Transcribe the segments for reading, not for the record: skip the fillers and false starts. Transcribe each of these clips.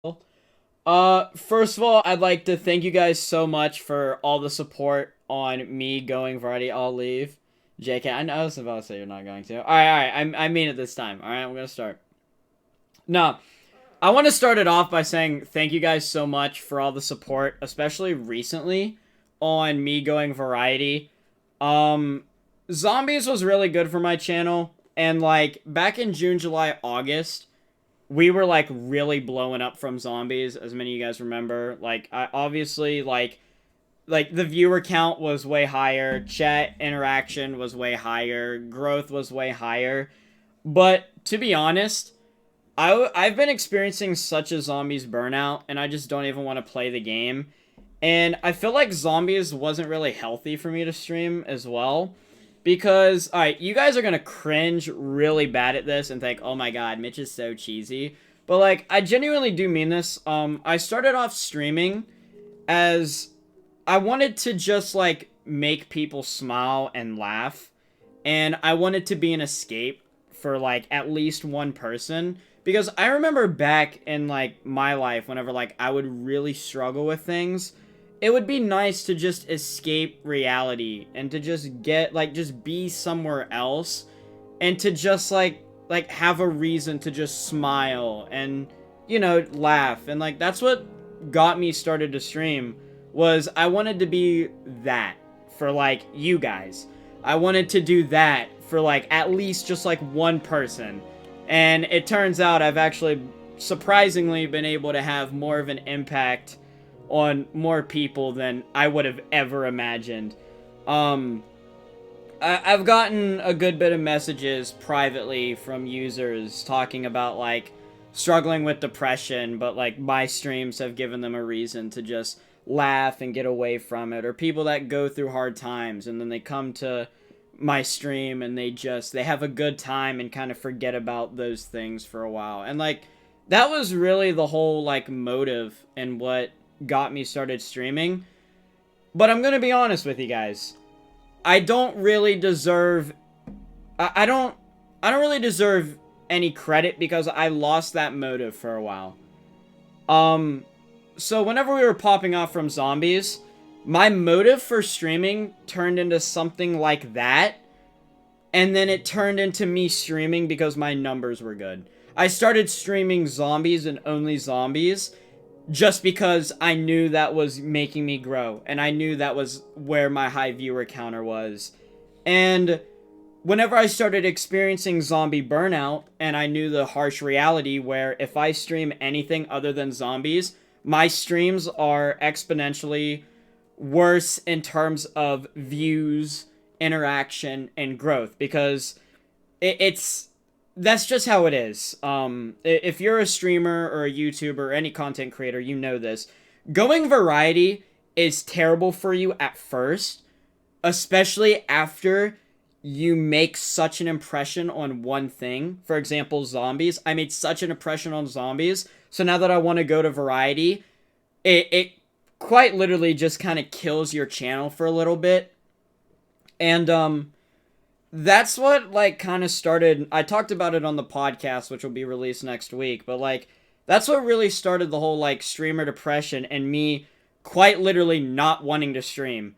First of all, I'd like to thank you guys so much for all the support on me going Variety I'll leave. JK, I was about to say you're not going to. Alright, I mean it this time. Alright, I'm gonna start. No, I want to start it off by saying thank you guys so much for all the support, especially recently on me going Variety. Um, Zombies was really good for my channel, and like back in June, July, August, we were like really blowing up from zombies, as many of you guys remember. Like, I obviously like the viewer count was way higher, chat interaction was way higher, growth was way higher. But to be honest, I've been experiencing such a zombies burnout, and I just don't even want to play the game. And I feel like zombies wasn't really healthy for me to stream as well. Because, alright, you guys are gonna cringe really bad at this and think, oh my god, Mitch is so cheesy. But, like, I genuinely do mean this. I started off streaming as I wanted to just, like, make people smile and laugh. And I wanted to be an escape for, like, at least one person. Because I remember back in, like, my life, whenever, like, I would really struggle with things, it would be nice to just escape reality and to just get like just be somewhere else and to just like have a reason to just smile and laugh. And like that's what got me started to stream, was I wanted to be that for like you guys. I wanted to do that for like at least just like one person. And it turns out I've actually surprisingly been able to have more of an impact on more people than I would have ever imagined. I've gotten a good bit of messages privately from users talking about, like, struggling with depression, but, like, my streams have given them a reason to just laugh and get away from it. Or people that go through hard times and then they come to my stream and they have a good time and kind of forget about those things for a while. And, like, that was really the whole, like, motive and what got me started streaming. But I'm gonna be honest with you guys. I don't really deserve I don't really deserve any credit because I lost that motive for a while. So whenever we were popping off from zombies, my motive for streaming turned into something like that, and then it turned into me streaming because my numbers were good. I started streaming zombies and only zombies just because I knew that was making me grow, and I knew that was where my high viewer counter was. And whenever I started experiencing zombie burnout, and I knew the harsh reality where if I stream anything other than zombies, my streams are exponentially worse in terms of views, interaction, and growth, because it's that's just how it is. If you're a streamer or a YouTuber or any content creator, you know this. Going variety is terrible for you at first, especially after you make such an impression on one thing. For example, zombies. I made such an impression on zombies, so now that I want to go to variety, it quite literally just kind of kills your channel for a little bit. And that's what like kind of started. I talked about it on the podcast, which will be released next week, but like that's what really started the whole like streamer depression and me quite literally not wanting to stream,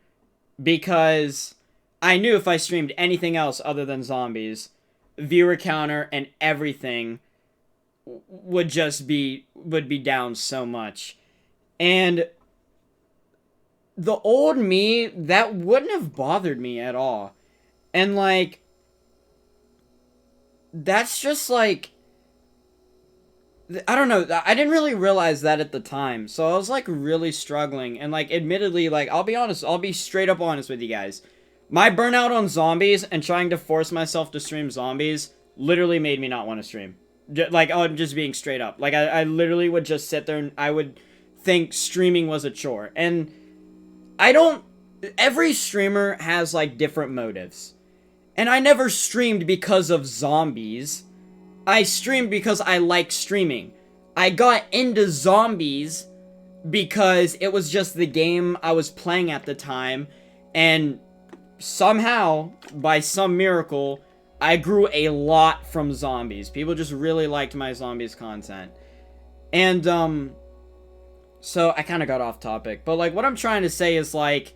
because I knew if I streamed anything else other than zombies, viewer counter and everything would be down so much. And the old me, that wouldn't have bothered me at all. And like that's just like I don't know. I didn't really realize that at the time. So I was like really struggling, and like admittedly, like I'll be honest, I'll be straight up honest with you guys. My burnout on zombies and trying to force myself to stream zombies literally made me not want to stream. Like, I'm just being straight up. Like, I literally would just sit there and I would think streaming was a chore. And I don't... Every streamer has, like, different motives. And I never streamed because of zombies. I streamed because I like streaming. I got into zombies because it was just the game I was playing at the time. And somehow, by some miracle, I grew a lot from zombies. People just really liked my zombies content. And, so I kind of got off topic, but, like, what I'm trying to say is, like,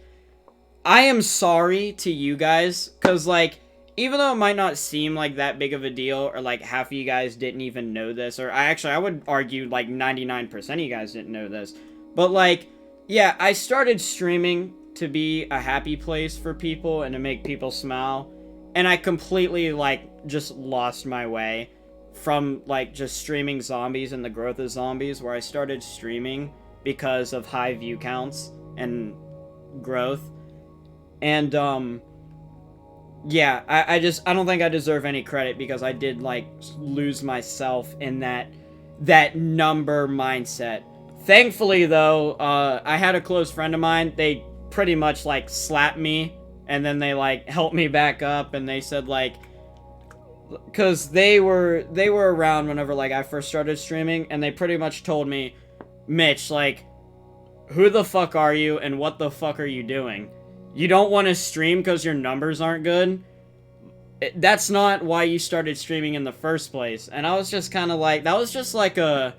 I am sorry to you guys, because, like, even though it might not seem like that big of a deal, or, like, half of you guys didn't even know this, or I would argue, like, 99% of you guys didn't know this, but, like, yeah, I started streaming to be a happy place for people and to make people smile, and I completely, like, just lost my way from, like, just streaming zombies and the growth of zombies, where I started streaming because of high view counts and growth. And, yeah, I don't think I deserve any credit because I did, like, lose myself in that number mindset. Thankfully, though, I had a close friend of mine. They pretty much, like, slapped me, and then they, like, helped me back up, and they said, like, because they were around whenever, like, I first started streaming, and they pretty much told me, Mitch, like, who the fuck are you, and what the fuck are you doing? You don't want to stream because your numbers aren't good? That's not why you started streaming in the first place. And I was just kind of like, that was just like a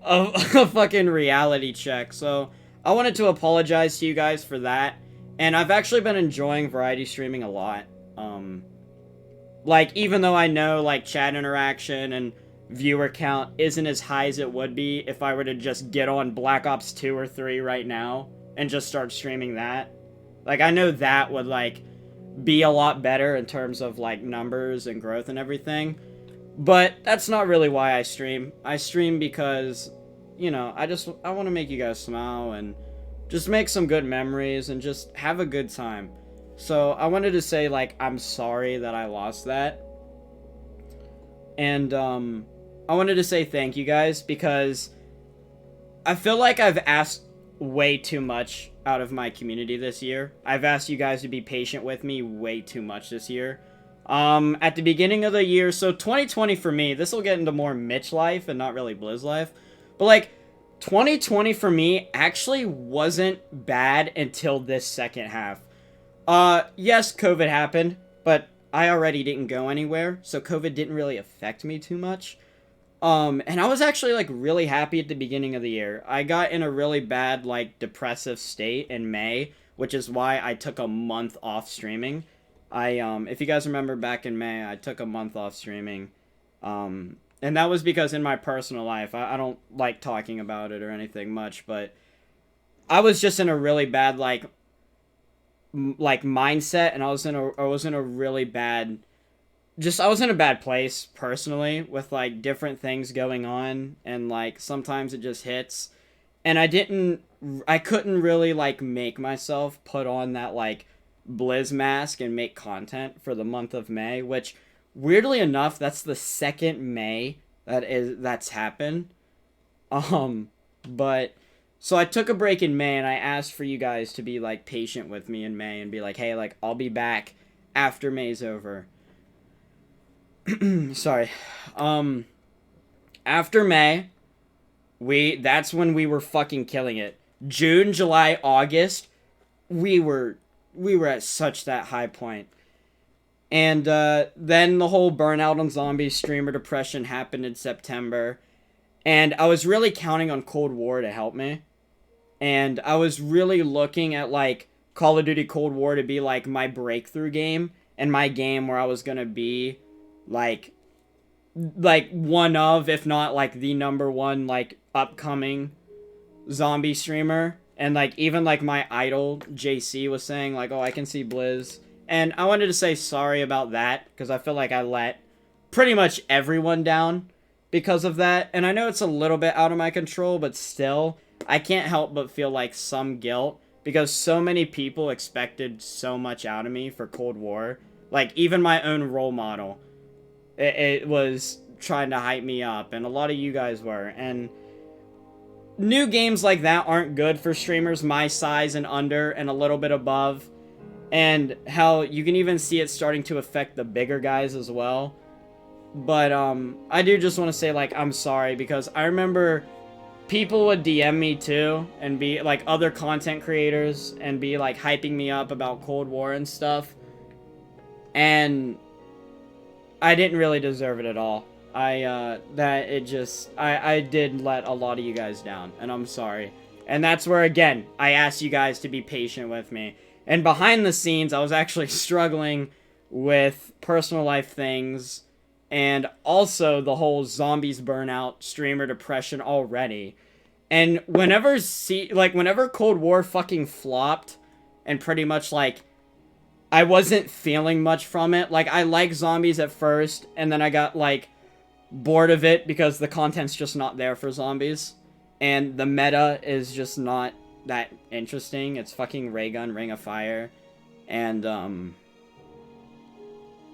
fucking reality check. So I wanted to apologize to you guys for that. And I've actually been enjoying variety streaming a lot. Like, even though I know, like, chat interaction and viewer count isn't as high as it would be if I were to just get on Black Ops 2 or 3 right now and just start streaming that. Like, I know that would, like, be a lot better in terms of, like, numbers and growth and everything. But that's not really why I stream. I stream because, you know, I want to make you guys smile and just make some good memories and just have a good time. So I wanted to say, like, I'm sorry that I lost that. And, I wanted to say thank you guys because I feel like I've asked way too much out of my community this year. I've asked you guys to be patient with me way too much this year. At the beginning of the year, so 2020 for me, this will get into more Mitch life and not really Blizz life, but, like, 2020 for me actually wasn't bad until this second half. Yes, COVID happened, but I already didn't go anywhere, so COVID didn't really affect me too much. And I was actually, like, really happy at the beginning of the year. I got in a really bad, like, depressive state in May, which is why I took a month off streaming. If you guys remember back in May, I took a month off streaming. And that was because in my personal life, I don't like talking about it or anything much, but I was just in a really bad, like mindset, and I was in a really bad, I was in a bad place personally with, like, different things going on, and, like, sometimes it just hits, and I couldn't really, like, make myself put on that, like, Blizz mask and make content for the month of May, which, weirdly enough, that's the second May that's happened. But so I took a break in May, and I asked for you guys to be, like, patient with me in May and be like, hey, like, I'll be back after May's over. Sorry. After May, that's when we were fucking killing it. June, July, August, we were at such that high point. And then the whole burnout on zombie streamer depression happened in September. And I was really counting on Cold War to help me. And I was really looking at, like, Call of Duty Cold War to be, like, my breakthrough game and my game where I was gonna be, like one of, if not, like, the number one, like, upcoming zombie streamer. And, like, even, like, my idol JC was saying, like, oh, I can see Blizz. And I wanted to say sorry about that because I feel like I let pretty much everyone down because of that. And I know it's a little bit out of my control, but still, I can't help but feel, like, some guilt because so many people expected so much out of me for Cold War. Like, even my own role model, it was trying to hype me up, and a lot of you guys were. And new games like that aren't good for streamers my size and under and a little bit above. And hell, you can even see it starting to affect the bigger guys as well. But I do just want to say, like, I'm sorry, because I remember people would DM me too and be like, other content creators, and be like hyping me up about Cold War and stuff. And I didn't really deserve it at all. I did let a lot of you guys down, and I'm sorry. And that's where, again, I asked you guys to be patient with me. And behind the scenes, I was actually struggling with personal life things, and also the whole zombies burnout, streamer depression already. And whenever Cold War fucking flopped, and pretty much, like, I wasn't feeling much from it. Like, I liked zombies at first, and then I got, like, bored of it because the content's just not there for zombies. And the meta is just not that interesting. It's fucking Ray Gun, Ring of Fire. And, I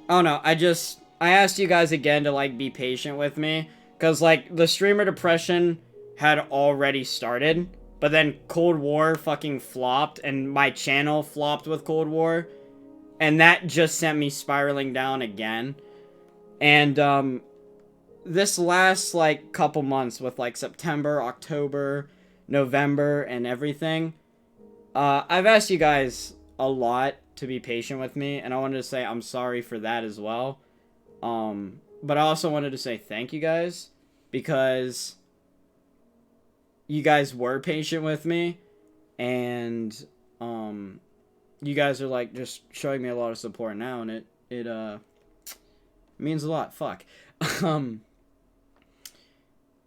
don't know. I asked you guys again to, like, be patient with me. Because, like, the streamer depression had already started. But then Cold War fucking flopped, and my channel flopped with Cold War. And that just sent me spiraling down again. And, this last, like, couple months with, like, September, October, November, and everything, I've asked you guys a lot to be patient with me, and I wanted to say I'm sorry for that as well. But I also wanted to say thank you guys, because you guys were patient with me, and, you guys are, like, just showing me a lot of support now, and it means a lot. Fuck.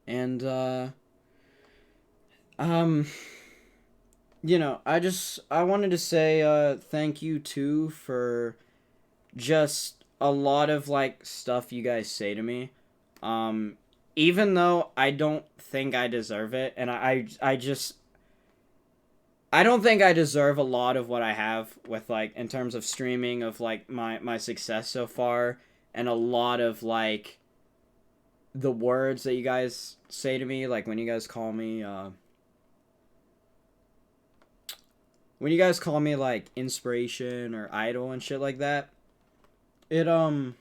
And, you know, I wanted to say, thank you, too, for just a lot of, like, stuff you guys say to me. Even though I don't think I deserve it, and I don't think I deserve a lot of what I have with, like, in terms of streaming, of, like, my success so far, and a lot of, like, the words that you guys say to me, like, when you guys call me, like, inspiration or idol and shit like that, I don't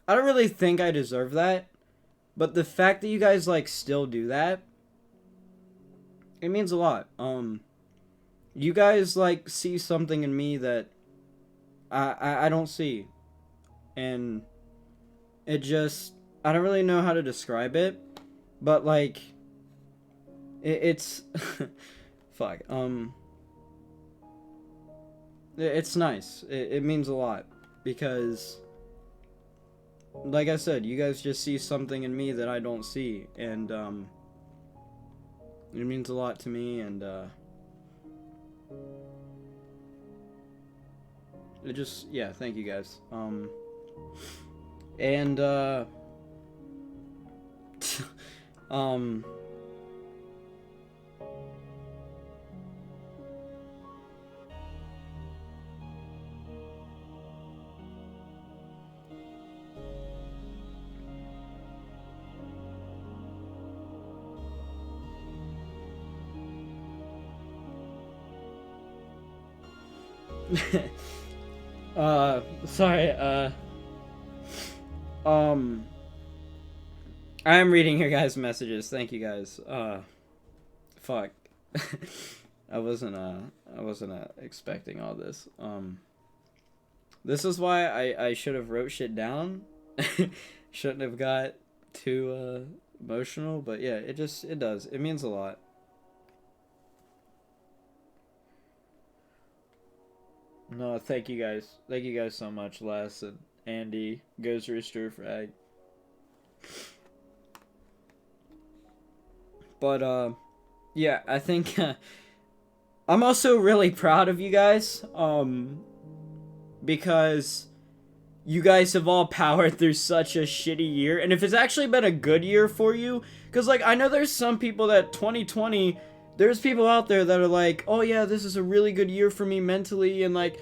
really think I deserve that, but the fact that you guys, like, still do that, it means a lot. You guys, like, see something in me that I don't see, and it just, I don't really know how to describe it, but, like, it's fuck, it's nice. It means a lot, because, like I said, you guys just see something in me that I don't see, and, it means a lot to me, and, it just, yeah, thank you guys, and, sorry, I am reading your guys' messages. Thank you guys. Fuck. I wasn't expecting all this. This is why I should have wrote shit down. Shouldn't have got too, emotional, but yeah, it does. It means a lot. No, thank you guys. Thank you guys so much, Les and Andy, Goes Rooster Frag. But, yeah, I think, I'm also really proud of you guys, because you guys have all powered through such a shitty year, and if it's actually been a good year for you, because, like, I know there's some people that 2020, there's people out there that are like, oh yeah, this is a really good year for me mentally, and, like,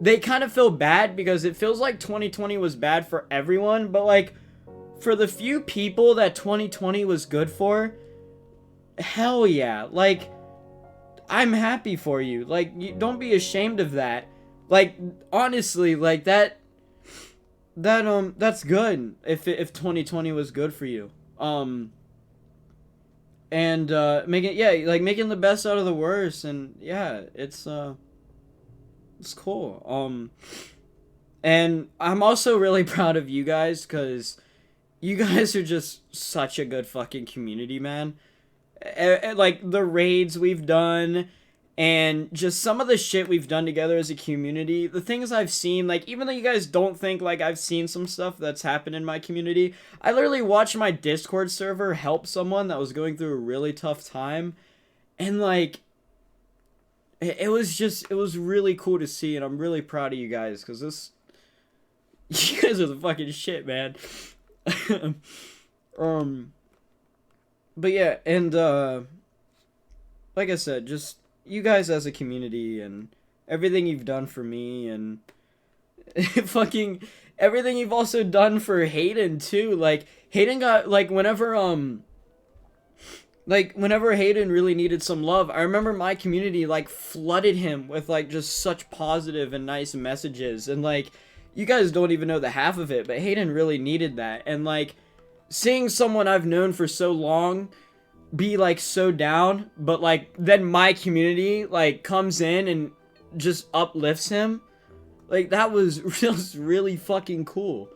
they kind of feel bad because it feels like 2020 was bad for everyone, but, like, for the few people that 2020 was good for, hell yeah, like, I'm happy for you. Like, you don't be ashamed of that. Like, honestly, like, that's good if 2020 was good for you. And making the best out of the worst, and yeah, it's cool. And I'm also really proud of you guys, because you guys are just such a good fucking community, man. Like the raids we've done and just some of the shit we've done together as a community, the things I've seen, like, even though you guys don't think, like, I've seen some stuff that's happened in my community, I literally watched my Discord server help someone that was going through a really tough time, and, like, it was really cool to see, and I'm really proud of you guys, because you guys are the fucking shit, man. But yeah, and, like I said, just you guys as a community and everything you've done for me and fucking everything you've also done for Hayden too. Like Hayden got whenever Hayden really needed some love, I remember my community like flooded him with like just such positive and nice messages, and like you guys don't even know the half of it, but Hayden really needed that. And like seeing someone I've known for so long be like so down, but like then my community like comes in and just uplifts him, like that was just really fucking cool.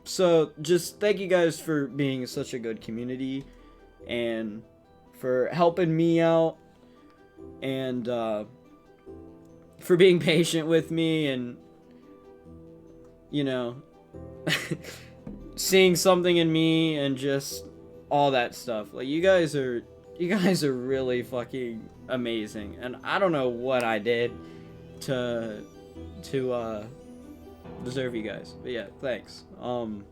So just thank you guys for being such a good community and for helping me out and for being patient with me and you know seeing something in me and just all that stuff. Like you guys are really fucking amazing, and I don't know what I did to deserve you guys, but yeah, thanks.